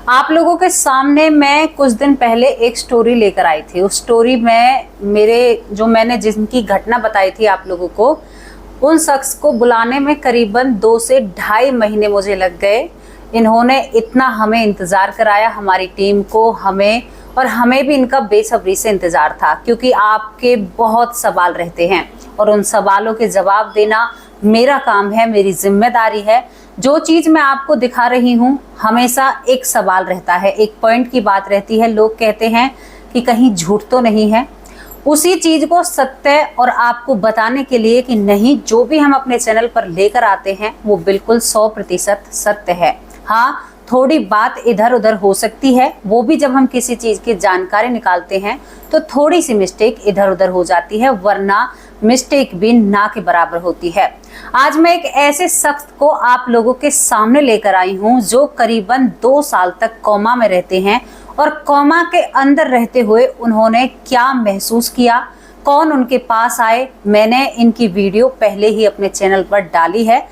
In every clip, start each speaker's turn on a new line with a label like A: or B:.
A: आप लोगों के सामने मैं कुछ दिन पहले एक स्टोरी लेकर आई थी। उस स्टोरी में मैंने जिनकी घटना बताई थी आप लोगों को, उन शख्स को बुलाने में करीबन 2 से ढाई महीने मुझे लग गए। इन्होंने इतना हमें इंतज़ार कराया, हमारी टीम को, हमें भी इनका बेसब्री से इंतज़ार था, क्योंकि आपके बहुत सवाल रहते हैं और उन सवालों के जवाब देना मेरा काम है, मेरी जिम्मेदारी है। जो चीज़ मैं आपको दिखा रही हूँ, हमेशा एक सवाल रहता है, एक पॉइंट की बात रहती है। लोग कहते हैं कि कहीं झूठ तो नहीं है। उसी चीज़ को सत्य और आपको बताने के लिए कि नहीं, जो भी हम अपने चैनल पर लेकर आते हैं वो बिल्कुल 100% सत्य है। हाँ, थोड़ी बात इधर उधर हो सकती है, वो भी जब हम किसी चीज़ की जानकारी निकालते हैं तो थोड़ी सी मिस्टेक इधर उधर हो जाती है, वरना मिस्टेक भी ना के बराबर होती है। आज मैं एक ऐसे शख्स को आप लोगों के सामने लेकर आई हूँ जो करीबन 2 साल तक कोमा में रहते हैं, और कोमा के अंदर रहते हुए उन्होंने क्या महसूस किया, कौन उनके पास आए, मैंने इनकी वीडियो पहले ही अपने चैनल पर डाली है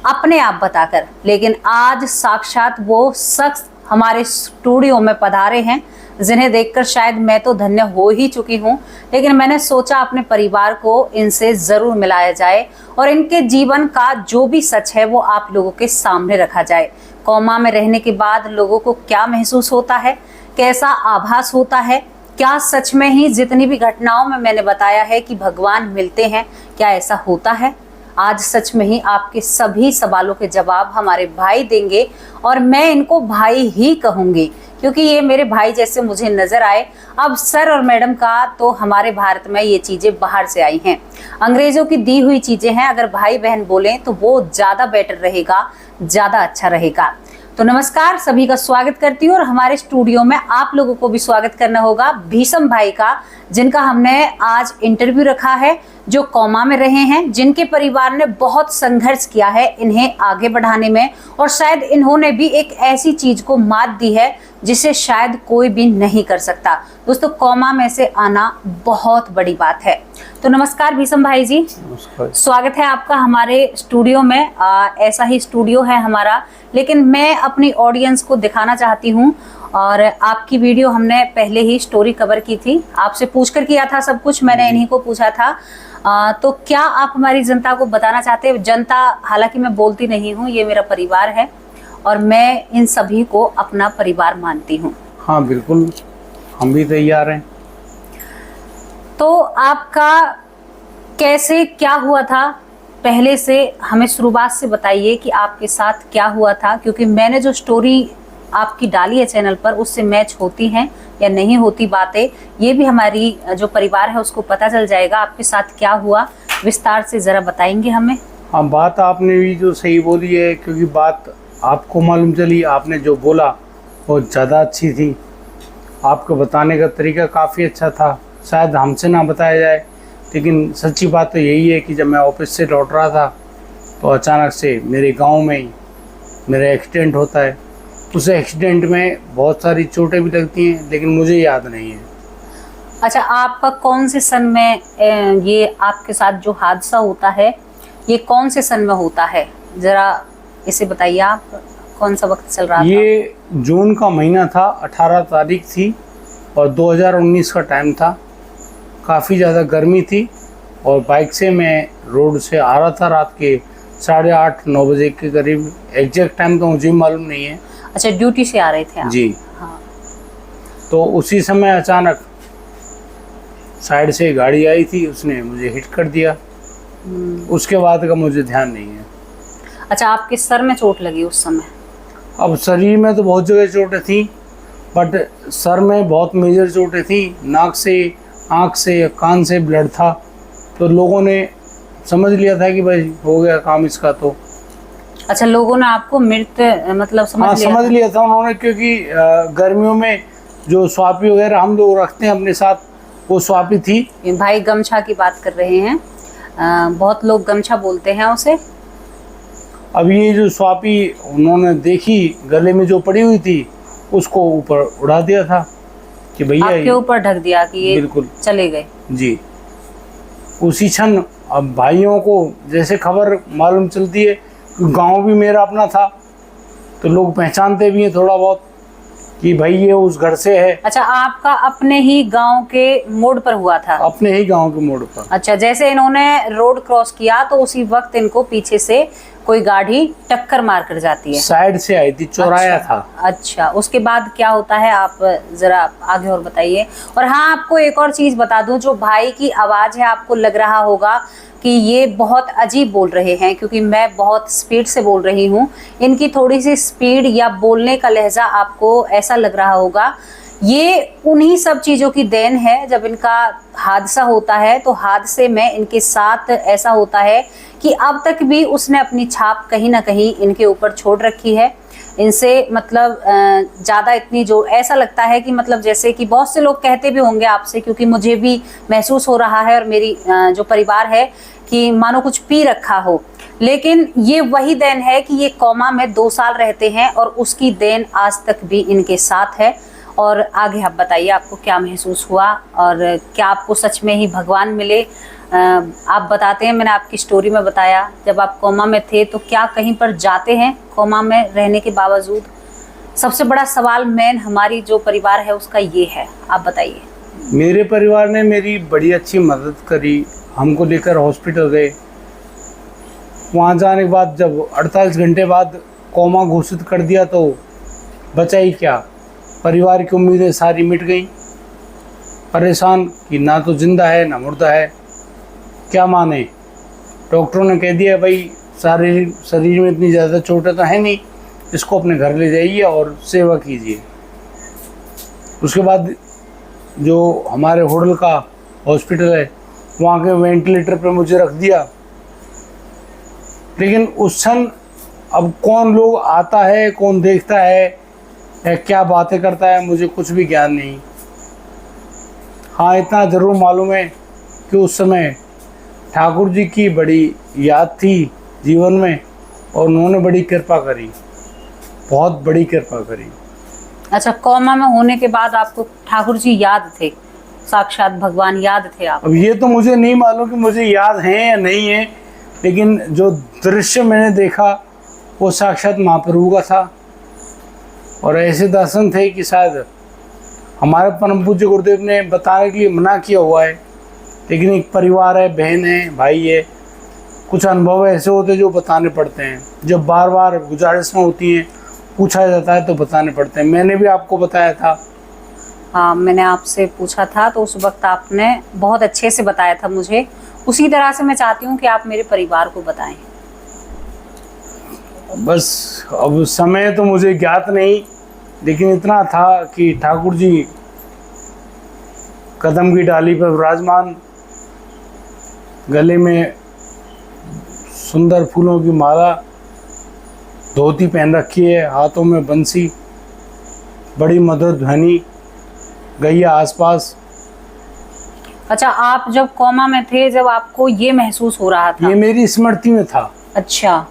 A: अपने आप बताकर। लेकिन आज साक्षात वो शख्स हमारे स्टूडियो में पधारे हैं, जिन्हें देखकर शायद मैं तो धन्य हो ही चुकी हूँ, लेकिन मैंने सोचा अपने परिवार को इनसे ज़रूर मिलाया जाए और इनके जीवन का जो भी सच है वो आप लोगों के सामने रखा जाए। कोमा में रहने के बाद लोगों को क्या महसूस होता है, कैसा आभास होता है, क्या सच में ही जितनी भी घटनाओं में मैंने बताया है कि भगवान मिलते हैं, क्या ऐसा होता है? आज सच में ही आपके सभी सवालों के जवाब हमारे भाई देंगे, और मैं इनको भाई ही कहूँगी क्योंकि ये मेरे भाई जैसे मुझे नजर आए। अब सर और मैडम का तो हमारे भारत में ये चीज़ें बाहर से आई हैं, अंग्रेज़ों की दी हुई चीज़ें हैं। अगर भाई बहन बोलें तो वो ज़्यादा बेटर रहेगा, ज़्यादा अच्छा रहेगा। तो नमस्कार, सभी का स्वागत करती हूँ, और हमारे स्टूडियो में आप लोगों को भी स्वागत करना होगा भीषम भाई का, जिनका हमने आज इंटरव्यू रखा है, जो कोमा में रहे हैं, जिनके परिवार ने बहुत संघर्ष किया है इन्हें आगे बढ़ाने में, और शायद इन्होंने भी एक ऐसी चीज को मात दी है जिसे शायद कोई भी नहीं कर सकता। दोस्तों, कोमा में से आना बहुत बड़ी बात है। तो नमस्कार भीषम भाई जी, स्वागत है आपका हमारे स्टूडियो में। ऐसा ही स्टूडियो है हमारा, लेकिन मैं अपनी ऑडियंस को दिखाना चाहती हूँ, और आपकी वीडियो हमने पहले ही स्टोरी कवर की थी, आपसे पूछकर किया था सब कुछ, मैंने इन्हीं को पूछा था। तो क्या आप हमारी जनता को बताना चाहते हैं? जनता, हालांकि मैं बोलती नहीं हूँ, ये मेरा परिवार है और मैं इन सभी को अपना परिवार मानती हूँ।
B: हाँ बिल्कुल, हम भी तैयार हैं।
A: तो आपका कैसे क्या हुआ था, पहले से हमें शुरुआत से बताइए कि आपके साथ क्या हुआ था, क्योंकि मैंने जो स्टोरी आपकी डाली है चैनल पर उससे मैच होती हैं या नहीं होती बातें, ये भी हमारी जो परिवार है उसको पता चल जाएगा। आपके साथ क्या हुआ, विस्तार से ज़रा बताएंगे हमें।
B: हाँ, बात आपने भी जो सही बोली है, क्योंकि बात आपको मालूम चली, आपने जो बोला वो ज़्यादा अच्छी थी, आपको बताने का तरीका काफ़ी अच्छा था। शायद हमसे ना बताया जाए, लेकिन सच्ची बात तो यही है कि जब मैं ऑफिस से लौट रहा था तो अचानक से मेरे गांव में ही मेरा एक्सीडेंट होता है। उस एक्सीडेंट में बहुत सारी चोटें भी लगती हैं, लेकिन मुझे याद नहीं है।
A: अच्छा, आपका कौन से सन में ये आपके साथ जो हादसा होता है, ये कौन से सन में होता है, ज़रा इसे बताइए। आप कौन सा वक्त चल रहा था?
B: ये जून का महीना था, 18 तारीख थी और 2019 का टाइम था। काफ़ी ज़्यादा गर्मी थी और बाइक से मैं रोड से आ रहा था रात के 8:30-9 बजे के करीब। एग्जैक्ट टाइम तो मुझे मालूम नहीं है।
A: अच्छा, ड्यूटी से आ रहे थे आप?
B: जी
A: हाँ।
B: तो उसी समय अचानक साइड से गाड़ी आई थी, उसने मुझे हिट कर दिया। उसके बाद का मुझे ध्यान नहीं है।
A: अच्छा, आपके सर में चोट लगी उस समय?
B: अब शरीर में तो बहुत जगह चोटें थी, बट सर में बहुत मेजर चोटें थी। नाक से, आँख से, कान से ब्लड था, तो लोगों ने समझ लिया था कि भाई हो गया काम इसका। तो
A: अच्छा, लोगों ने आपको मृत मतलब समझ
B: लिया था उन्होंने, क्योंकि गर्मियों में जो स्वापी वगैरह हम लोग रखते हैं अपने साथ, वो स्वापी थी।
A: भाई गमछा की बात कर रहे हैं, बहुत लोग गमछा बोलते हैं उसे।
B: अब ये जो स्वापी उन्होंने देखी गले में जो पड़ी हुई थी, उसको ऊपर उड़ा दिया था कि भैया
A: आपके ऊपर ढक दिया कि ये
B: बिल्कुल
A: चले गए।
B: जी। उसी क्षण अब भाइयों को जैसे खबर मालूम चलती है, गांव भी मेरा अपना था तो लोग पहचानते भी हैं थोड़ा बहुत, कि भाई ये उस घर से है।
A: अच्छा, आपका अपने ही गांव के मोड़ पर हुआ था?
B: अपने ही गांव के मोड़ पर।
A: अच्छा, जैसे इन्होंने रोड क्रॉस किया तो उसी वक्त इनको पीछे से कोई गाड़ी टक्कर मार कर जाती है?
B: साइड से आई थी, चौराया
A: अच्छा,
B: था।
A: अच्छा, उसके बाद क्या होता है आप जरा आगे और बताइए। और हाँ, आपको एक और चीज बता दूं, जो भाई की आवाज है आपको लग रहा होगा कि ये बहुत अजीब बोल रहे हैं, क्योंकि मैं बहुत स्पीड से बोल रही हूँ। इनकी थोड़ी सी स्पीड या बोलने का लहजा आपको ऐसा लग रहा होगा। ये उन्हीं सब चीज़ों की देन है। जब इनका हादसा होता है तो हादसे में इनके साथ ऐसा होता है कि अब तक भी उसने अपनी छाप कहीं ना कहीं इनके ऊपर छोड़ रखी है। इनसे मतलब ज़्यादा इतनी जो ऐसा लगता है कि मतलब जैसे कि बहुत से लोग कहते भी होंगे आपसे, क्योंकि मुझे भी महसूस हो रहा है और मेरी जो परिवार है कि मानो कुछ पी रखा हो। लेकिन ये वही देन है कि ये कोमा में 2 साल रहते हैं और उसकी देन आज तक भी इनके साथ है। और आगे आप बताइए, आपको क्या महसूस हुआ और क्या आपको सच में ही भगवान मिले? आप बताते हैं, मैंने आपकी स्टोरी में बताया जब आप कोमा में थे तो क्या कहीं पर जाते हैं कोमा में रहने के बावजूद? सबसे बड़ा सवाल मेन हमारी जो परिवार है उसका ये है, आप बताइए।
B: मेरे परिवार ने मेरी बड़ी अच्छी मदद करी। हमको लेकर हॉस्पिटल गए। वहाँ जाने के बाद जब 48 घंटे बाद कोमा घोषित कर दिया तो बचा ही क्या। परिवार की उम्मीदें सारी मिट गईं। परेशान कि ना तो जिंदा है ना मुर्दा है, क्या माने। डॉक्टरों ने कह दिया भाई शरीर में इतनी ज़्यादा चोटें तो है नहीं, इसको अपने घर ले जाइए और सेवा कीजिए। उसके बाद जो हमारे होटल का हॉस्पिटल है वहाँ के वेंटिलेटर पे मुझे रख दिया। लेकिन उस क्षण अब कौन लोग आता है, कौन देखता है या क्या बातें करता है, मुझे कुछ भी ज्ञान नहीं। हाँ, इतना ज़रूर मालूम है कि उस समय ठाकुर जी की बड़ी याद थी जीवन में और उन्होंने बड़ी कृपा करी, बहुत बड़ी कृपा करी।
A: अच्छा, कोमा में होने के बाद आपको ठाकुर जी याद थे, साक्षात भगवान याद थे आप?
B: अब ये तो मुझे नहीं मालूम कि मुझे याद है या नहीं है, लेकिन जो दृश्य मैंने देखा वो साक्षात महाप्रभु का था। और ऐसे दर्शन थे कि शायद हमारे परम पूज्य गुरुदेव ने बताने के लिए मना किया हुआ है, लेकिन एक परिवार है, बहन है, भाई है, कुछ अनुभव ऐसे होते हैं जो बताने पड़ते हैं। जब बार बार गुजारिश में होती हैं, पूछा जाता है तो बताने पड़ते हैं। मैंने भी आपको बताया था।
A: हाँ, मैंने आपसे पूछा था तो उस वक्त आपने बहुत अच्छे से बताया था मुझे। उसी तरह से मैं चाहती हूँ कि आप मेरे परिवार को बताएं।
B: बस अब समय तो मुझे ज्ञात नहीं, लेकिन इतना था कि ठाकुर जी कदम की डाली पर विराजमान, गले में सुंदर फूलों की माला, धोती पहन रखी है, हाथों में बंसी, बड़ी मधुर ध्वनि, गैया आसपास।
A: अच्छा, आप जब कोमा में थे, जब आपको ये महसूस हो रहा था?
B: ये मेरी स्मृति में था।
A: अच्छा,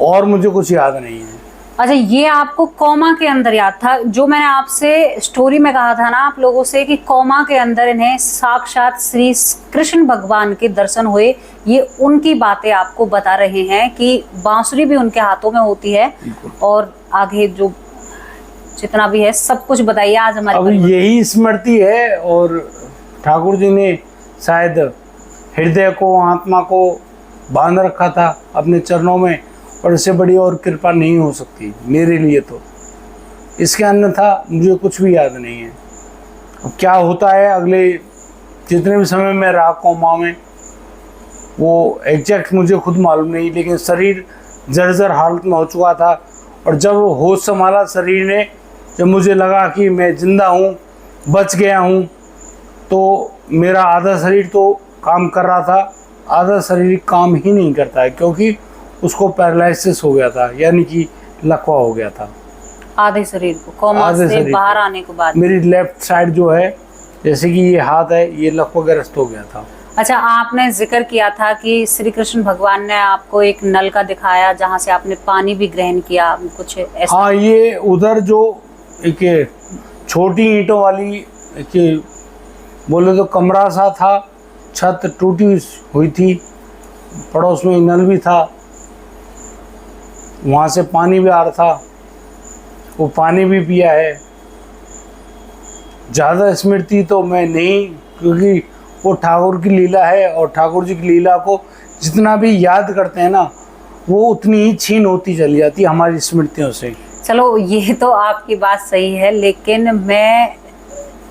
B: और मुझे कुछ याद नहीं है।
A: अच्छा, ये आपको कोमा के अंदर याद था? जो मैंने आपसे स्टोरी में कहा था ना आप लोगों से कि कोमा के अंदर इन्हें साक्षात श्री कृष्ण भगवान के दर्शन हुए, ये उनकी बातें आपको बता रहे हैं कि बांसुरी भी उनके हाथों में होती है। और आगे जो जितना भी है सब कुछ बताइए आज हमारे।
B: अब यही स्मृति है और ठाकुर जी ने शायद हृदय को, आत्मा को बांध रखा था अपने चरणों में, और इससे बड़ी और कृपा नहीं हो सकती मेरे लिए तो। इसके अन्यथा मुझे कुछ भी याद नहीं है। अब क्या होता है अगले जितने भी समय में रहा कोमा में, वो एग्जैक्ट मुझे खुद मालूम नहीं, लेकिन शरीर जर्जर हालत में हो चुका था। और जब होश संभाला शरीर ने, जब मुझे लगा कि मैं जिंदा हूँ, बच गया हूँ, तो मेरा आधा शरीर तो काम कर रहा था, आधा शरीर काम ही नहीं करता है, क्योंकि उसको पैरालिसिस हो गया था, यानी कि लकवा हो गया था
A: आधे शरीर को। कोमा से बाहर आने के बाद
B: मेरी लेफ्ट साइड जो है, जैसे कि ये हाथ है, ये लकवाग्रस्त हो गया था।
A: अच्छा, आपने जिक्र किया था कि श्री कृष्ण भगवान ने आपको एक नल का दिखाया जहाँ से आपने पानी भी ग्रहण किया, कुछ ऐसा?
B: हाँ, ये उधर जो एक छोटी ईंटों वाली एक बोले तो कमरा सा था, छत टूटी हुई थी, पड़ोस में नल भी था, वहाँ से पानी भी आ रहा था, वो पानी भी पिया है। ज़्यादा स्मृति तो मैं नहीं, क्योंकि वो ठाकुर की लीला है और ठाकुर जी की लीला को जितना भी याद करते हैं ना, वो उतनी ही छीन होती चली जाती है हमारी स्मृतियों से।
A: चलो ये तो आपकी बात सही है, लेकिन मैं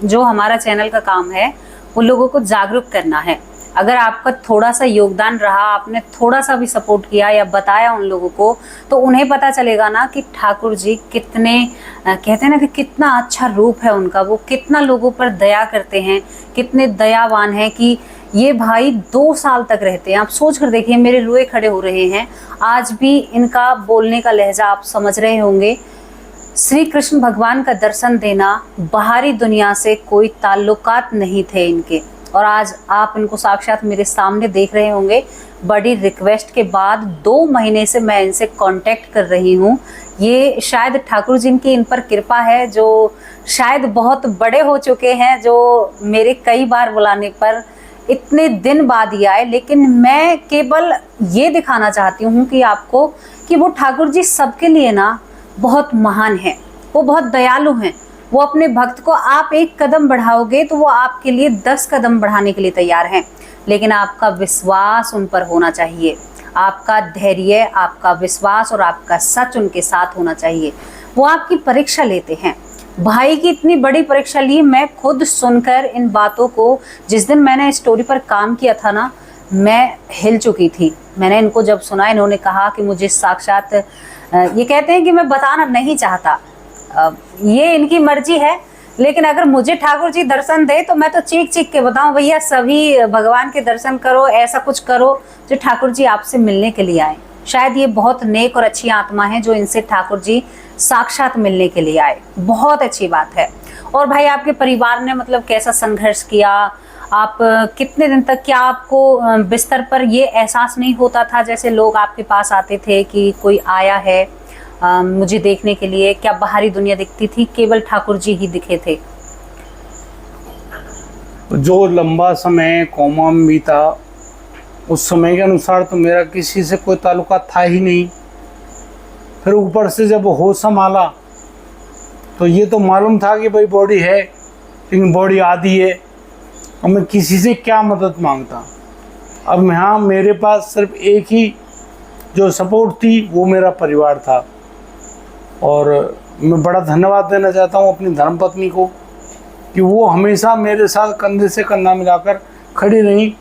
A: जो हमारा चैनल का काम है वो लोगों को जागरूक करना है। अगर आपका थोड़ा सा योगदान रहा, आपने थोड़ा सा भी सपोर्ट किया या बताया उन लोगों को, तो उन्हें पता चलेगा ना कि ठाकुर जी कितने कहते हैं ना कि कितना अच्छा रूप है उनका, वो कितना लोगों पर दया करते हैं, कितने दयावान हैं कि ये भाई 2 साल तक रहते हैं। आप सोच कर देखिए, मेरे रुए खड़े हो रहे हैं। आज भी इनका बोलने का लहजा आप समझ रहे होंगे। श्री कृष्ण भगवान का दर्शन देना, बाहरी दुनिया से कोई ताल्लुकात नहीं थे इनके, और आज आप इनको साक्षात मेरे सामने देख रहे होंगे। बड़ी रिक्वेस्ट के बाद 2 महीने से मैं इनसे कांटेक्ट कर रही हूँ। ये शायद ठाकुर जी की इन पर कृपा है, जो शायद बहुत बड़े हो चुके हैं, जो मेरे कई बार बुलाने पर इतने दिन बाद ही आए। लेकिन मैं केवल ये दिखाना चाहती हूँ कि आपको कि वो ठाकुर जी सबके लिए ना बहुत महान है, वो बहुत दयालु हैं। वो अपने भक्त को आप 1 कदम बढ़ाओगे तो वो आपके लिए 10 कदम बढ़ाने के लिए तैयार हैं, लेकिन आपका विश्वास उन पर होना चाहिए, आपका धैर्य, आपका विश्वास और आपका सच उनके साथ होना चाहिए। वो आपकी परीक्षा लेते हैं। भाई की इतनी बड़ी परीक्षा ली, मैं खुद सुनकर इन बातों को, जिस दिन मैंने स्टोरी पर काम किया था ना, मैं हिल चुकी थी। मैंने इनको जब सुना, इन्होंने कहा कि मुझे साक्षात, ये कहते हैं कि मैं बताना नहीं चाहता, ये इनकी मर्जी है, लेकिन अगर मुझे ठाकुर जी दर्शन दे तो मैं तो चीख चीख के बताऊं, भैया सभी भगवान के दर्शन करो, ऐसा कुछ करो जो ठाकुर जी आपसे मिलने के लिए आए। शायद ये बहुत नेक और अच्छी आत्मा है जो इनसे ठाकुर जी साक्षात मिलने के लिए आए। बहुत अच्छी बात है। और भाई आपके परिवार ने मतलब कैसा संघर्ष किया, आप कितने दिन तक, क्या आपको बिस्तर पर ये एहसास नहीं होता था जैसे लोग आपके पास आते थे कि कोई आया है मुझे देखने के लिए? क्या बाहरी दुनिया दिखती थी, केवल ठाकुर जी ही दिखे थे?
B: जो लंबा समय कोमा में बीता, उस समय के अनुसार तो मेरा किसी से कोई ताल्लुका था ही नहीं। फिर ऊपर से जब होश संभाला तो ये तो मालूम था कि भाई बॉडी है, लेकिन बॉडी आधी है, और मैं किसी से क्या मदद मांगता। अब यहाँ मेरे पास सिर्फ एक ही जो सपोर्ट थी वो मेरा परिवार था, और मैं बड़ा धन्यवाद देना चाहता हूँ अपनी धर्मपत्नी को कि वो हमेशा मेरे साथ कंधे से कंधा मिलाकर खड़ी रही।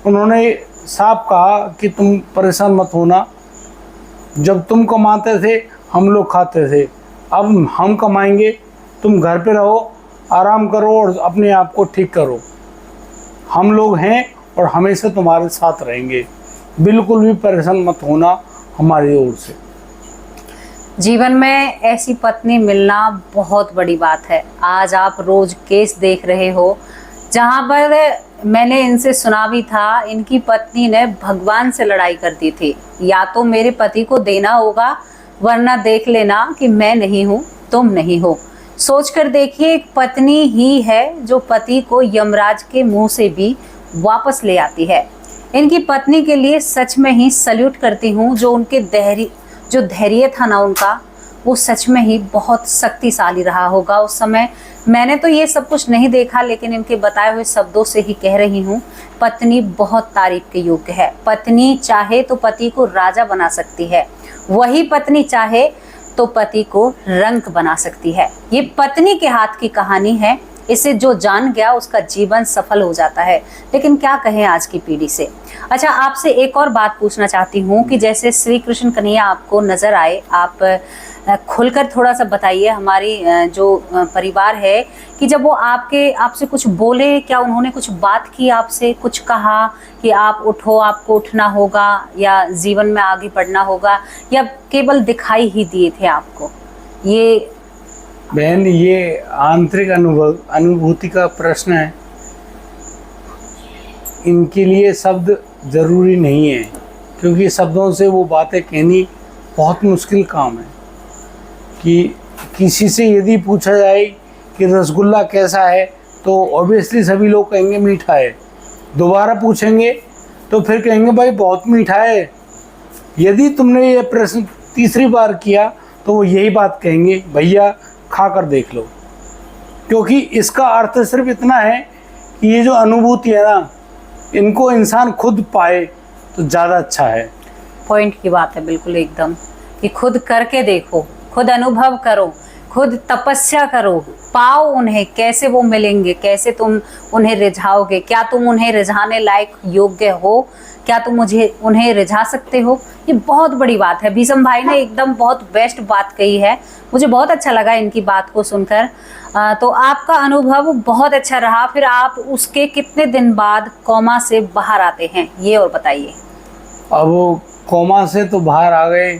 B: उन्होंने साफ कहा कि तुम परेशान मत होना, जब तुम कमाते थे हम लोग खाते थे, अब हम कमाएंगे, तुम घर पे रहो, आराम करो और अपने आप को ठीक करो, हम लोग हैं और हमेशा तुम्हारे साथ रहेंगे, बिल्कुल भी परेशान मत होना हमारी ओर से।
A: जीवन में ऐसी पत्नी मिलना बहुत बड़ी बात है। आज आप रोज केस देख रहे हो जहाँ पर मैंने इनसे सुना भी था, इनकी पत्नी ने भगवान से लड़ाई कर दी थी, या तो मेरे पति को देना होगा वरना देख लेना कि मैं नहीं हूँ, तुम नहीं हो। सोच कर देखिए, एक पत्नी ही है जो पति को यमराज के मुंह से भी वापस ले आती है। इनकी पत्नी के लिए सच में ही सल्यूट करती हूँ। जो उनके धैर्य था ना उनका, वो सच में ही बहुत शक्तिशाली रहा होगा उस समय। मैंने तो ये सब कुछ नहीं देखा, लेकिन इनके बताए हुए शब्दों से ही कह रही हूँ, पत्नी बहुत तारीफ के योग्य है। पत्नी चाहे तो पति को राजा बना सकती है, वही पत्नी चाहे तो पति को रंक बना सकती है। ये पत्नी के हाथ की कहानी है, इसे जो जान गया उसका जीवन सफल हो जाता है। लेकिन क्या कहें आज की पीढ़ी से। अच्छा, आपसे एक और बात पूछना चाहती हूँ कि जैसे श्री कृष्ण कन्हैया आपको नजर आए, आप खुलकर थोड़ा सा बताइए हमारी जो परिवार है कि जब वो आपसे कुछ बोले, क्या उन्होंने कुछ बात की आपसे, कुछ कहा कि आप उठो, आपको उठना होगा या जीवन में आगे बढ़ना होगा, या केवल दिखाई ही दिए थे आपको? ये
B: बहन, ये आंतरिक अनुभूति का प्रश्न है। इनके लिए शब्द ज़रूरी नहीं है, क्योंकि शब्दों से वो बातें कहनी बहुत मुश्किल काम है। कि किसी से यदि पूछा जाए कि रसगुल्ला कैसा है, तो ऑब्वियसली सभी लोग कहेंगे मीठा है। दोबारा पूछेंगे तो फिर कहेंगे भाई बहुत मीठा है। यदि तुमने ये प्रश्न तीसरी बार किया तो वो यही बात कहेंगे, भैया खा कर देख लो। क्योंकि इसका अर्थ सिर्फ इतना है कि ये जो अनुभूति है ना, इनको इंसान खुद पाए तो ज़्यादा अच्छा है।
A: पॉइंट की बात है बिल्कुल एकदम, कि खुद करके देखो, खुद अनुभव करो, खुद तपस्या करो, पाओ उन्हें, कैसे वो मिलेंगे, कैसे तुम उन्हें रिझाओगे, क्या तुम उन्हें रिझाने लायक योग्य हो, क्या तुम मुझे उन्हें रिझा सकते हो। ये बहुत बड़ी बात है। भीषम भाई ने एकदम बहुत बेस्ट बात कही है, मुझे बहुत अच्छा लगा इनकी बात को सुनकर। तो आपका अनुभव बहुत अच्छा रहा। फिर आप उसके कितने दिन बाद कोमा से बाहर आते हैं, ये और बताइए।
B: अब वो कोमा से तो बाहर आ गए,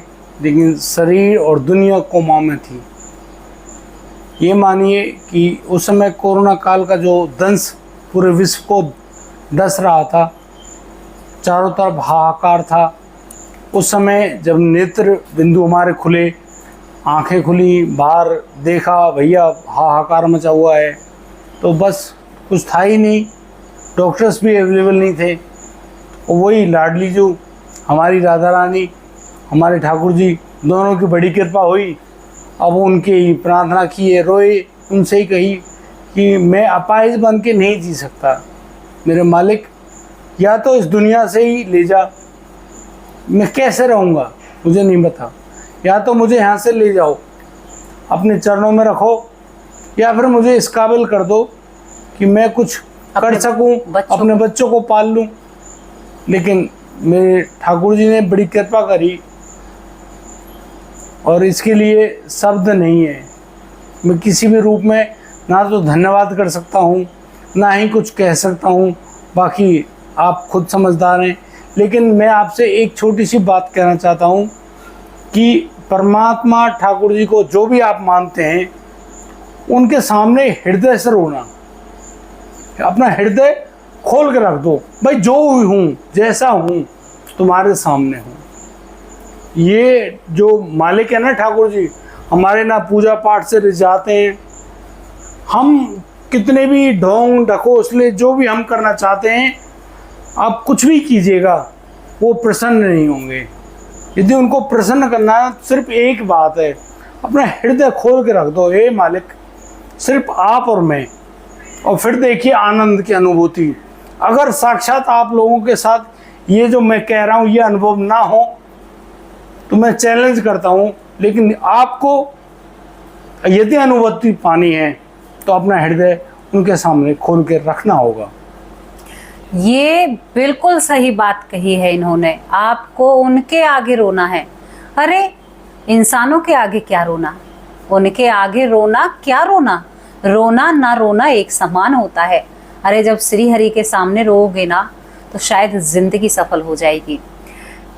B: लेकिन शरीर और दुनिया कोमा में थी। ये मानिए कि उस समय कोरोना काल का जो दंश पूरे विश्व को डस रहा था, चारों तरफ हाहाकार था। उस समय जब नेत्र बिंदु हमारे खुले, आंखें खुली, बाहर देखा, भैया हाहाकार मचा हुआ है, तो बस कुछ था ही नहीं, डॉक्टर्स भी अवेलेबल नहीं थे। और वही लाडली जो हमारी राधा रानी, हमारे ठाकुर जी, दोनों की बड़ी कृपा हुई। अब उनके ही प्रार्थना किए, रोए, उनसे ही कही कि मैं अपाहिज बन के नहीं जी सकता, मेरे मालिक या तो इस दुनिया से ही ले जा, मैं कैसे रहूँगा मुझे नहीं बता, या तो मुझे यहाँ से ले जाओ, अपने चरणों में रखो, या फिर मुझे इस काबिल कर दो कि मैं कुछ कर सकूं, अपने बच्चों को पाल लूं। लेकिन मेरे ठाकुर जी ने बड़ी कृपा करी और इसके लिए शब्द नहीं है। मैं किसी भी रूप में ना तो धन्यवाद कर सकता हूँ, ना ही कुछ कह सकता हूँ, बाकी आप खुद समझदार हैं। लेकिन मैं आपसे एक छोटी सी बात कहना चाहता हूँ कि परमात्मा ठाकुर जी को जो भी आप मानते हैं, उनके सामने हृदय से रोना, अपना हृदय खोल के रख दो, भाई जो भी हूँ, जैसा हूँ, तुम्हारे सामने हूँ। ये जो मालिक है ना ठाकुर जी, हमारे ना पूजा पाठ से रिझाते हैं। हम कितने भी ढोंग ढकोसले जो भी हम करना चाहते हैं, आप कुछ भी कीजिएगा, वो प्रसन्न नहीं होंगे। यदि उनको प्रसन्न करना है, सिर्फ एक बात है, अपना हृदय खोल के रख दो, हे मालिक, सिर्फ आप और मैं, और फिर देखिए आनंद की अनुभूति। अगर साक्षात आप लोगों के साथ ये जो मैं कह रहा हूँ ये अनुभव ना हो, तो मैं चैलेंज करता हूँ, लेकिन आपको यदि अनुभूति पानी है तो अपना हृदय उनके सामने खोल के रखना होगा।
A: ये बिल्कुल सही बात कही है इन्होंने, आपको उनके आगे रोना है। अरे इंसानों के आगे क्या रोना, उनके आगे रोना, क्या रोना, रोना ना रोना एक समान होता है। अरे जब श्री हरि के सामने रोओगे ना, तो शायद जिंदगी सफल हो जाएगी।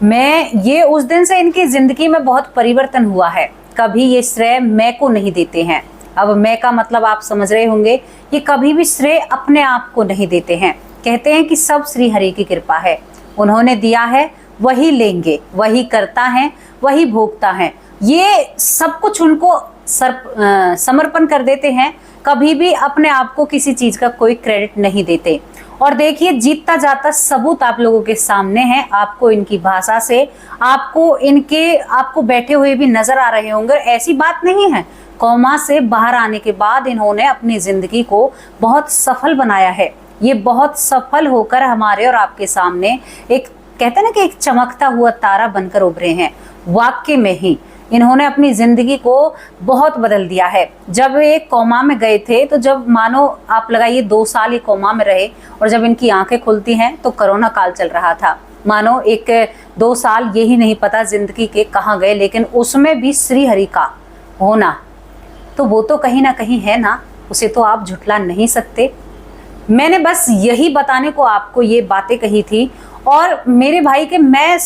A: ये उस दिन से इनकी जिंदगी में बहुत परिवर्तन हुआ है। कभी ये श्रेय मैं को नहीं देते हैं। अब मैं का मतलब आप समझ रहे होंगे, ये कभी भी श्रेय अपने आप को नहीं देते हैं। कहते हैं कि सब श्री हरि की कृपा है, उन्होंने दिया है वही लेंगे, वही करता है, वही भोगता है। ये सब कुछ उनको समर्पण कर देते हैं, कभी भी अपने आप को किसी चीज का कोई क्रेडिट नहीं देते। और देखिए जीतता जाता सबूत आप लोगों के सामने है। आपको इनकी भाषा से, आपको बैठे हुए भी नजर आ रहे होंगे। ऐसी बात नहीं है, कोमा से बाहर आने के बाद इन्होंने अपनी जिंदगी को बहुत सफल बनाया है। ये बहुत सफल होकर हमारे और आपके सामने एक, कहते हैं ना कि एक चमकता हुआ तारा बनकर उभरे हैं। वाक्य में ही इन्होंने अपनी जिंदगी को बहुत बदल दिया है। जब ये कोमा में गए थे, तो जब मानो आप लगाइए 2 साल ये कोमा में रहे, और जब इनकी आंखें खुलती हैं तो कोरोना काल चल रहा था। मानो 1-2 साल यही नहीं पता जिंदगी के कहाँ गए, लेकिन उसमें भी श्री हरि का होना, तो वो तो कहीं ना कहीं है ना, उसे तो आप झुठला नहीं सकते। मैंने बस यही बताने को आपको ये बातें कही थी। और मेरे भाई के, मैं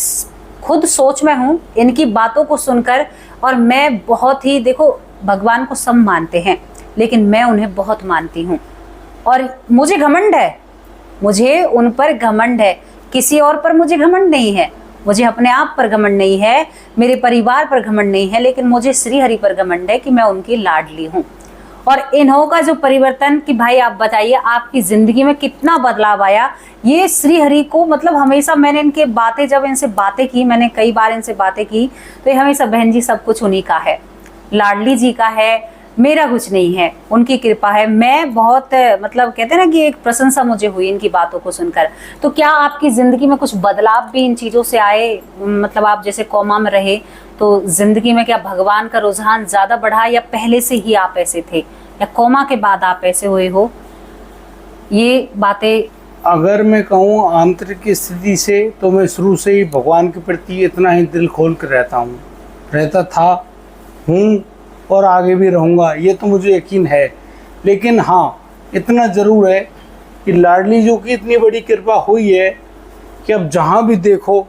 A: खुद सोच में हूँ इनकी बातों को सुनकर, और मैं बहुत ही, देखो भगवान को सब मानते हैं, लेकिन मैं उन्हें बहुत मानती हूँ और मुझे घमंड है, मुझे उन पर घमंड है। किसी और पर मुझे घमंड नहीं है, मुझे अपने आप पर घमंड नहीं है, मेरे परिवार पर घमंड नहीं है, लेकिन मुझे श्री हरि पर घमंड है कि मैं उनकी लाडली हूँ। और इन्हों का जो परिवर्तन, कि भाई आप बताइए आपकी जिंदगी में कितना बदलाव आया, ये श्री हरि को, मतलब हमेशा मैंने इनके बातें, जब इनसे बातें की, मैंने कई बार इनसे बातें की, तो ये हमेशा बहन जी सब कुछ उन्हीं का है, लाडली जी का है, मेरा कुछ नहीं है, उनकी कृपा है। मैं बहुत मतलब कहते हैं ना कि एक प्रशंसा मुझे हुई इनकी बातों को सुनकर। तो क्या आपकी जिंदगी में कुछ बदलाव भी इन चीजों से आए? मतलब आप जैसे कोमा में रहे तो जिंदगी में क्या भगवान का रुझान ज्यादा बढ़ा, या पहले से ही आप ऐसे थे, या कोमा के बाद आप ऐसे हुए हो? ये बातें
B: अगर मैं कहूँ आंतरिक स्थिति से, तो मैं शुरू से ही भगवान के प्रति इतना ही दिल खोल कर रहता था, हूँ और आगे भी रहूँगा, ये तो मुझे यकीन है। लेकिन हाँ, इतना ज़रूर है कि लाडली जो की इतनी बड़ी कृपा हुई है कि अब जहाँ भी देखो,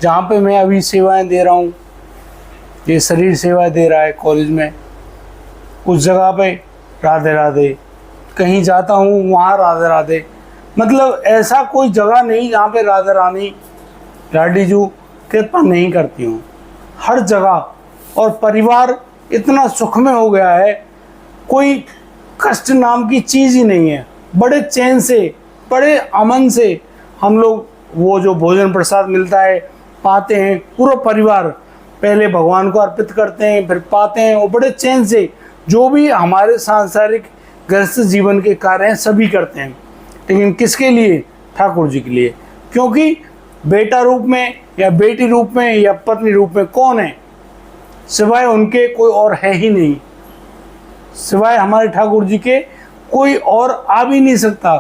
B: जहाँ पे मैं अभी सेवाएं दे रहा हूँ, ये शरीर सेवाएं दे रहा है कॉलेज में, उस जगह पे राधे राधे, कहीं जाता हूँ वहाँ राधे राधे। मतलब ऐसा कोई जगह नहीं जहाँ पे राधा रानी लाडली जो कृपा नहीं करती हूँ, हर जगह। और परिवार इतना सुख में हो गया है, कोई कष्ट नाम की चीज़ ही नहीं है। बड़े चैन से, बड़े अमन से हम लोग वो जो भोजन प्रसाद मिलता है पाते हैं, पूरा परिवार पहले भगवान को अर्पित करते हैं, फिर पाते हैं, और बड़े चैन से जो भी हमारे सांसारिक गृहस्थ जीवन के कार्य हैं सभी करते हैं। लेकिन किसके लिए? ठाकुर जी के लिए। क्योंकि बेटा रूप में या बेटी रूप में या पत्नी रूप में कौन है? सिवाय उनके कोई और है ही नहीं। सिवाय हमारे ठाकुर जी के कोई और आ भी नहीं सकता।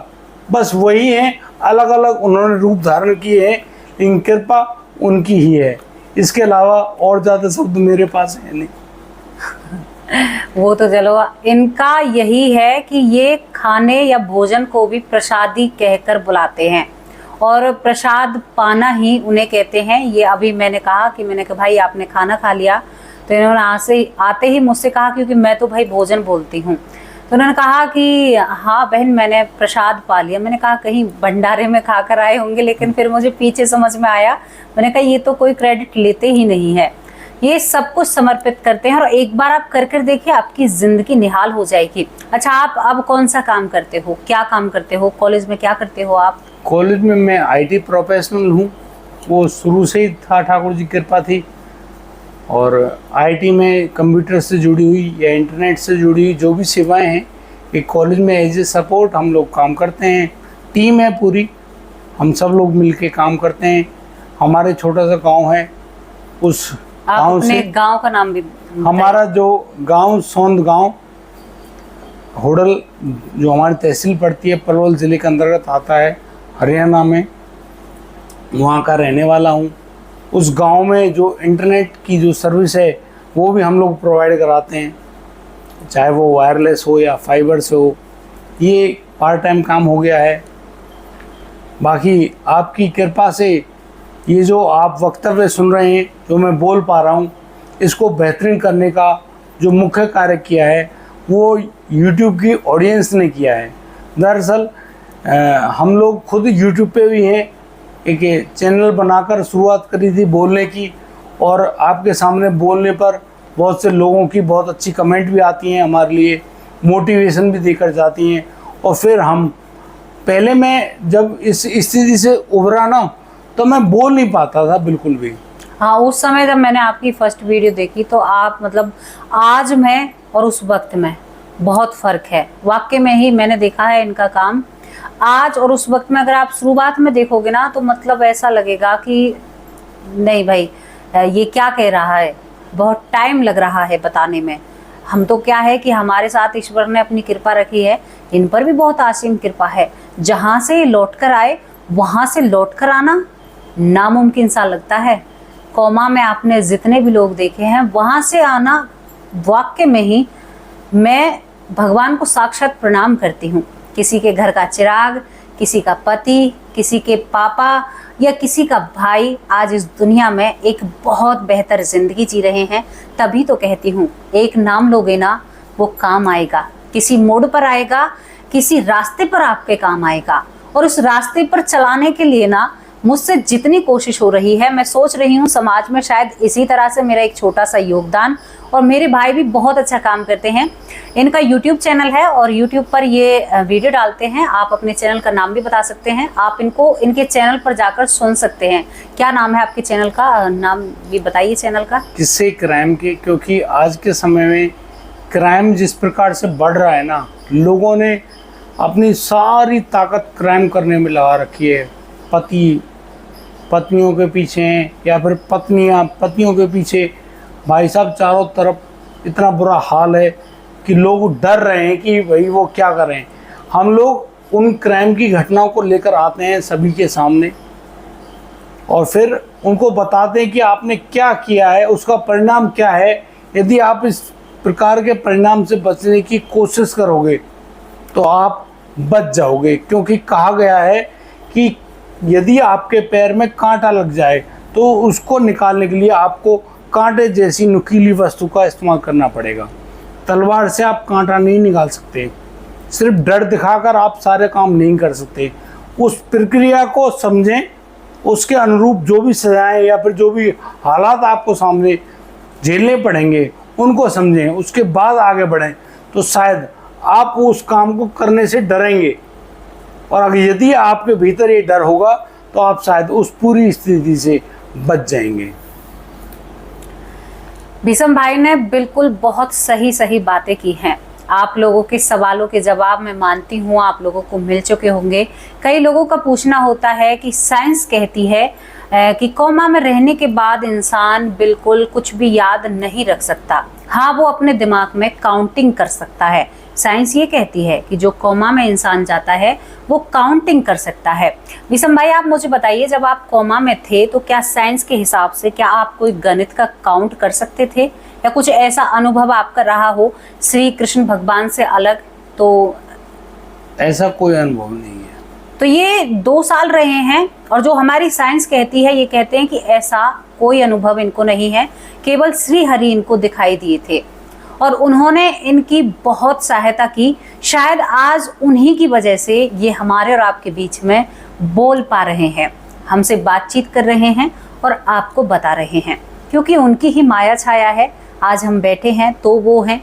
B: बस वही हैं, अलग अलग उन्होंने रूप धारण किए हैं, लेकिन कृपा उनकी ही है। इसके अलावा और ज़्यादा शब्द मेरे पास है नहीं।
A: वो तो चलो, इनका यही है कि ये खाने या भोजन को भी प्रसादी कहकर बुलाते हैं, और प्रसाद पाना ही उन्हें कहते हैं। ये अभी मैंने कहा भाई आपने खाना खा लिया, तो इन्होंने आते ही मुझसे कहा, क्योंकि मैं तो भाई भोजन बोलती हूँ, तो उन्होंने कहा कि हाँ बहन मैंने प्रसाद पा लिया। मैंने कहा कहीं भंडारे में खाकर आए होंगे, लेकिन फिर मुझे पीछे समझ में आया, मैंने कहा ये तो कोई क्रेडिट लेते ही नहीं है, ये सब कुछ समर्पित करते हैं। और एक बार आप कर देखिए, आपकी जिंदगी निहाल हो जाएगी। अच्छा, आप अब कौन सा काम करते हो, क्या काम करते हो, कॉलेज में क्या करते हो आप?
B: कॉलेज में मैं IT प्रोफेशनल हूँ, वो शुरू से ही था, ठाकुर जी की कृपा थी। और IT में कंप्यूटर से जुड़ी हुई या इंटरनेट से जुड़ी हुई जो भी सेवाएं हैं, एक कॉलेज में एज ए सपोर्ट हम लोग काम करते हैं। टीम है पूरी, हम सब लोग मिलके काम करते हैं। हमारे छोटा सा गांव है, उस गांव से,
A: गांव का नाम भी
B: हमारा जो गांव सौंद गांव होडल, जो हमारी तहसील पड़ती है, पलवल ज़िले के अंतर्गत आता है, हरियाणा में, वहाँ का रहने वाला हूँ। उस गांव में जो इंटरनेट की जो सर्विस है वो भी हम लोग प्रोवाइड कराते हैं, चाहे वो वायरलेस हो या फाइबर से हो। ये पार्ट टाइम काम हो गया है। बाकी आपकी कृपा से ये जो आप वक्तव्य सुन रहे हैं, जो मैं बोल पा रहा हूँ, इसको बेहतरीन करने का जो मुख्य कार्य किया है वो YouTube की ऑडियंस ने किया है। दरअसल हम लोग खुद YouTube पे भी हैं, एक चैनल बनाकर शुरुआत करी थी बोलने की, और आपके सामने बोलने पर बहुत से लोगों की बहुत अच्छी कमेंट भी आती हैं, हमारे लिए मोटिवेशन भी देकर जाती हैं। और फिर हम पहले मैं जब इस स्थिति से उभरा ना, तो मैं बोल नहीं पाता था बिल्कुल भी।
A: हाँ, उस समय जब मैंने आपकी फर्स्ट वीडियो देखी तो आप मतलब आज में और उस वक्त में बहुत फ़र्क है। वाकई में ही मैंने देखा है इनका काम। आज और उस वक्त में अगर आप शुरुआत में देखोगे ना, तो मतलब ऐसा लगेगा कि नहीं भाई ये क्या कह रहा है, बहुत टाइम लग रहा है बताने में। हम तो क्या है कि हमारे साथ ईश्वर ने अपनी कृपा रखी है, इन पर भी बहुत असीम कृपा है। जहाँ से लौट कर आए वहाँ से लौट कर आना नामुमकिन सा लगता है। कोमा में आपने जितने भी लोग देखे हैं, वहाँ से आना वाकई में ही मैं भगवान को साक्षात प्रणाम करती हूँ। किसी के घर का चिराग, किसी का पति, किसी के पापा या किसी का भाई आज इस दुनिया में एक बहुत बेहतर जिंदगी जी रहे हैं, तभी तो कहती हूँ एक नाम लोगे ना वो काम आएगा, किसी मोड़ पर आएगा, किसी रास्ते पर आपके काम आएगा। और उस रास्ते पर चलाने के लिए ना मुझसे जितनी कोशिश हो रही है, मैं सोच रही हूँ समाज में शायद इसी तरह से मेरा एक छोटा सा योगदान। और मेरे भाई भी बहुत अच्छा काम करते हैं। इनका YouTube चैनल है और YouTube पर ये वीडियो डालते हैं। आप अपने चैनल का नाम भी बता सकते हैं, आप इनको इनके चैनल पर जाकर सुन सकते हैं। क्या नाम है आपके चैनल का? नाम भी बताइए चैनल का।
B: किस्से क्राइम के, क्योंकि आज के समय में क्राइम जिस प्रकार से बढ़ रहा है ना, लोगों ने अपनी सारी ताकत क्राइम करने में लगा रखी है। पति पत्नियों के पीछे हैं या फिर पत्नियां पतियों के पीछे। भाई साहब चारों तरफ इतना बुरा हाल है कि लोग डर रहे हैं कि भाई वो क्या कर रहे हैं। हम लोग उन क्राइम की घटनाओं को लेकर आते हैं सभी के सामने और फिर उनको बताते हैं कि आपने क्या किया है, उसका परिणाम क्या है। यदि आप इस प्रकार के परिणाम से बचने की कोशिश करोगे तो आप बच जाओगे, क्योंकि कहा गया है कि यदि आपके पैर में कांटा लग जाए तो उसको निकालने के लिए आपको कांटे जैसी नुकीली वस्तु का इस्तेमाल करना पड़ेगा। तलवार से आप कांटा नहीं निकाल सकते, सिर्फ डर दिखाकर आप सारे काम नहीं कर सकते। उस प्रक्रिया को समझें, उसके अनुरूप जो भी सजाएं या फिर जो भी हालात आपको सामने झेलने पड़ेंगे उनको समझें, उसके बाद आगे बढ़ें, तो शायद आप उस काम को करने से डरेंगे। और अगर यदि आपके भीतर ये डर होगा तो आप शायद उस पूरी स्थिति से बच जाएंगे।
A: भीषम भाई ने बिल्कुल बहुत सही सही बातें की हैं। आप लोगों के सवालों के जवाब मैं मानती हूँ आप लोगों को मिल चुके होंगे। कई लोगों का पूछना होता है कि साइंस कहती है कि कोमा में रहने के बाद इंसान बिल्कुल कुछ भी याद नहीं रख सकता। हाँ, वो अपने दिमाग में काउंटिंग कर सकता है। साइंस ये कहती है कि जो कोमा में इंसान जाता है वो काउंटिंग कर सकता है। विषम भाई, आप मुझे बताइए, जब आप कोमा में थे तो क्या साइंस के हिसाब से क्या आप कोई गणित का काउंट कर सकते थे या कुछ ऐसा अनुभव आपका रहा हो श्री कृष्ण भगवान से अलग? तो
B: ऐसा कोई अनुभव नहीं है।
A: तो ये 2 साल रहे हैं और जो हमारी साइंस कहती है, ये कहते हैं कि ऐसा कोई अनुभव इनको नहीं है, केवल श्री हरि इनको दिखाई दिए थे और उन्होंने इनकी बहुत सहायता की। शायद आज उन्हीं की वजह से ये हमारे और आपके बीच में बोल पा रहे हैं, हमसे बातचीत कर रहे हैं और आपको बता रहे हैं, क्योंकि उनकी ही माया छाया है। आज हम बैठे हैं तो वो हैं,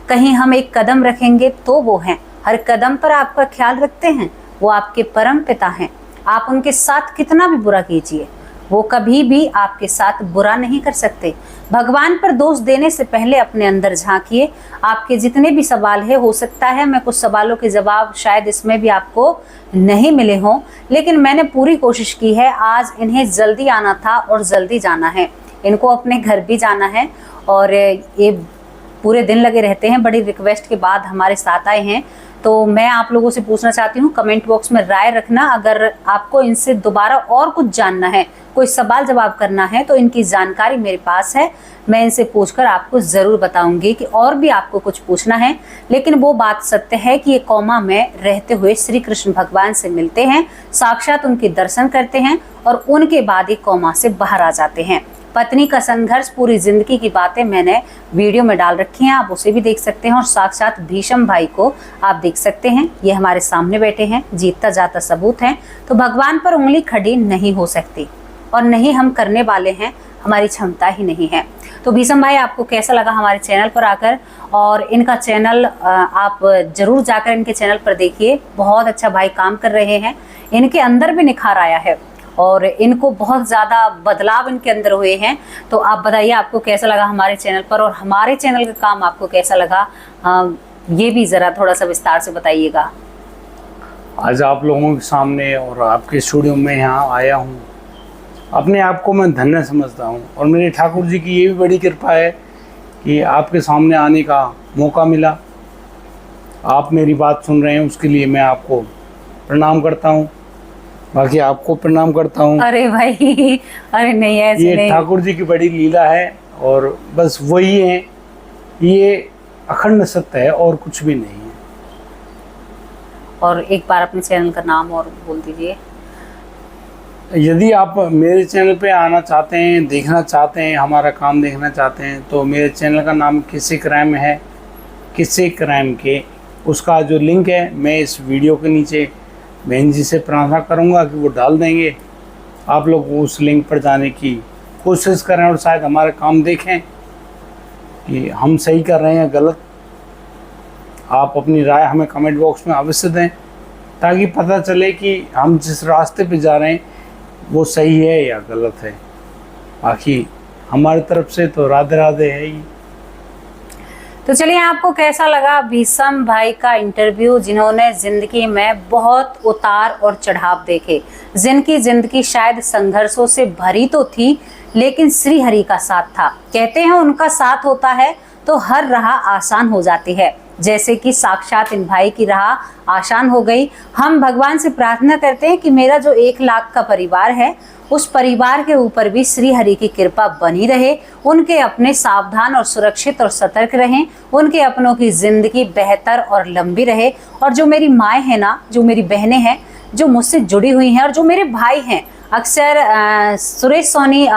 A: कहीं हम एक कदम रखेंगे तो वो हैं, हर कदम पर आपका ख्याल रखते हैं, वो आपके परम पिता हैं। आप उनके साथ कितना भी बुरा कीजिए, वो कभी भी आपके साथ बुरा नहीं कर सकते। भगवान पर दोष देने से पहले अपने अंदर झांकिए। आपके जितने भी सवाल है, हो सकता है मैं कुछ सवालों के जवाब शायद इसमें भी आपको नहीं मिले हों, लेकिन मैंने पूरी कोशिश की है। आज इन्हें जल्दी आना था और जल्दी जाना है, इनको अपने घर भी जाना है और ये पूरे दिन लगे रहते हैं। बड़ी रिक्वेस्ट के बाद हमारे साथ आए हैं, तो मैं आप लोगों से पूछना चाहती हूँ, कमेंट बॉक्स में राय रखना। अगर आपको इनसे दोबारा और कुछ जानना है, कोई सवाल जवाब करना है, तो इनकी जानकारी मेरे पास है, मैं इनसे पूछकर आपको ज़रूर बताऊंगी कि और भी आपको कुछ पूछना है। लेकिन वो बात सत्य है कि ये कोमा में रहते हुए श्री कृष्ण भगवान से मिलते हैं, साक्षात उनके दर्शन करते हैं और उनके बाद ये कोमा से बाहर आ जाते हैं। पत्नी का संघर्ष, पूरी जिंदगी की बातें मैंने वीडियो में डाल रखी हैं, आप उसे भी देख सकते हैं और साक्षात भीषम भाई को आप देख सकते हैं। ये हमारे सामने बैठे हैं, जीतता जाता सबूत हैं। तो भगवान पर उंगली खड़ी नहीं हो सकती और नहीं हम करने वाले हैं, हमारी क्षमता ही नहीं है। तो भीषम भाई, आपको कैसा लगा हमारे चैनल पर आकर? और इनका चैनल आप जरूर जाकर इनके चैनल पर देखिए, बहुत अच्छा भाई काम कर रहे हैं। इनके अंदर भी निखार आया है और इनको बहुत ज़्यादा बदलाव इनके अंदर हुए हैं। तो आप बताइए आपको कैसा लगा हमारे चैनल पर और हमारे चैनल का काम आपको कैसा लगा, ये भी ज़रा थोड़ा सा विस्तार से बताइएगा।
B: आज आप लोगों के सामने और आपके स्टूडियो में यहाँ आया हूँ, अपने आप को मैं धन्य समझता हूँ और मेरे ठाकुर जी की ये भी बड़ी कृपा है कि आपके सामने आने का मौका मिला। आप मेरी बात सुन रहे हैं, उसके लिए मैं आपको प्रणाम करता हूँ। बाकी आपको प्रणाम करता हूँ।
A: अरे भाई, अरे नहीं, ऐसे
B: ये
A: नहीं।
B: ठाकुर जी की बड़ी लीला है और बस वही है, ये अखंड सत्य है और कुछ भी नहीं है।
A: और एक बार अपने चैनल का नाम और बोल दीजिए।
B: यदि आप मेरे चैनल पे आना चाहते हैं, देखना चाहते हैं, हमारा काम देखना चाहते हैं, तो मेरे चैनल का नाम किस्से क्राइम है। किस्से क्राइम के उसका जो लिंक है मैं इस वीडियो के नीचे बहन जी से प्रार्थना करूंगा कि वो डाल देंगे। आप लोग उस लिंक पर जाने की कोशिश करें और शायद हमारा काम देखें कि हम सही कर रहे हैं गलत। आप अपनी राय हमें कमेंट बॉक्स में अवश्य दें ताकि पता चले कि हम जिस रास्ते पे जा रहे हैं वो सही है या गलत है। बाकी हमारी तरफ से तो राधे राधे है ही।
A: तो चलिए, आपको कैसा लगा भीषम भाई का इंटरव्यू, जिन्होंने जिंदगी में बहुत उतार और चढ़ाव देखे, जिनकी जिंदगी शायद संघर्षों से भरी तो थी, लेकिन श्री हरि का साथ था। कहते हैं उनका साथ होता है तो हर राह आसान हो जाती है, जैसे कि साक्षात इन भाई की राह आसान हो गई। हम भगवान से प्रार्थना करते हैं कि मेरा जो 1 लाख का परिवार है, उस परिवार के ऊपर भी श्री हरि की कृपा बनी रहे, उनके अपने सावधान और सुरक्षित और सतर्क रहें, उनके अपनों की जिंदगी बेहतर और लंबी रहे। और जो मेरी माएँ हैं ना, जो मेरी बहनें हैं, जो मुझसे जुड़ी हुई हैं, और जो मेरे भाई हैं, अक्सर सुरेश सोनी,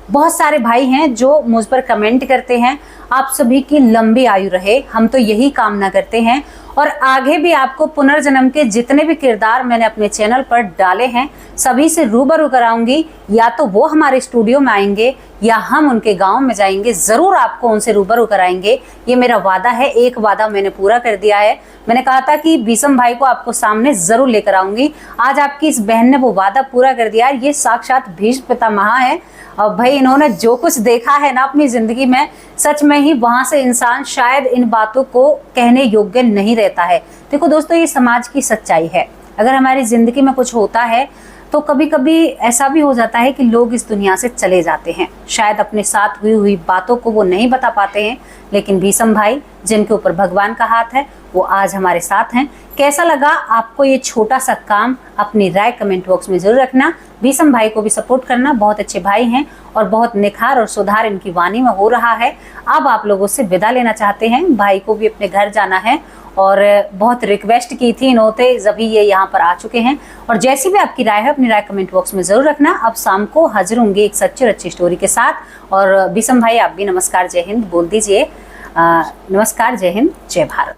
A: बहुत सारे भाई हैं जो मुझ पर कमेंट करते हैं, आप सभी की लंबी आयु रहे, हम तो यही कामना करते हैं। और आगे भी आपको पुनर्जन्म के जितने भी किरदार मैंने अपने चैनल पर डाले हैं, सभी से रूबरू कराऊंगी। या तो वो हमारे स्टूडियो में आएंगे या हम उनके गांव में जाएंगे, ज़रूर आपको उनसे रूबरू कराएंगे। ये मेरा वादा है, एक वादा मैंने पूरा कर दिया है। मैंने कहा था कि भीषम भाई को आपको सामने ज़रूर लेकर आऊंगी। आज आपकी इस बहन ने वो वादा पूरा कर दिया है। ये साक्षात भीष्म पितामह है। और भाई, इन्होंने जो कुछ देखा है ना अपनी ज़िंदगी में, सच में ही वहाँ से इंसान शायद इन बातों को कहने योग्य नहीं रहता है। देखो दोस्तों, ये समाज की सच्चाई है। अगर हमारी ज़िंदगी में कुछ होता है तो कभी कभी ऐसा भी हो जाता है कि लोग इस दुनिया से चले जाते हैं, शायद अपने साथ हुई बातों को वो नहीं बता पाते हैं। लेकिन भीषम भाई, जिनके ऊपर भगवान का हाथ है, वो आज हमारे साथ हैं। कैसा लगा आपको ये छोटा सा काम? अपनी राय कमेंट बॉक्स में जरूर रखना। भीषम भाई को भी सपोर्ट करना, बहुत अच्छे भाई हैं और बहुत निखार और सुधार इनकी वाणी में हो रहा है। अब आप लोगों से विदा लेना चाहते हैं, भाई को भी अपने घर जाना है और बहुत रिक्वेस्ट की थी इन्होंने, जभी ये यहाँ पर आ चुके हैं। और जैसी भी आपकी राय है, अपनी राय कमेंट बॉक्स में जरूर रखना। अब शाम को हाजिर होंगे एक सच्ची और अच्छी स्टोरी के साथ। और भीषम भाई, आप भी नमस्कार, जय हिंद बोल दीजिए। नमस्कार, जय हिंद, जय भारत।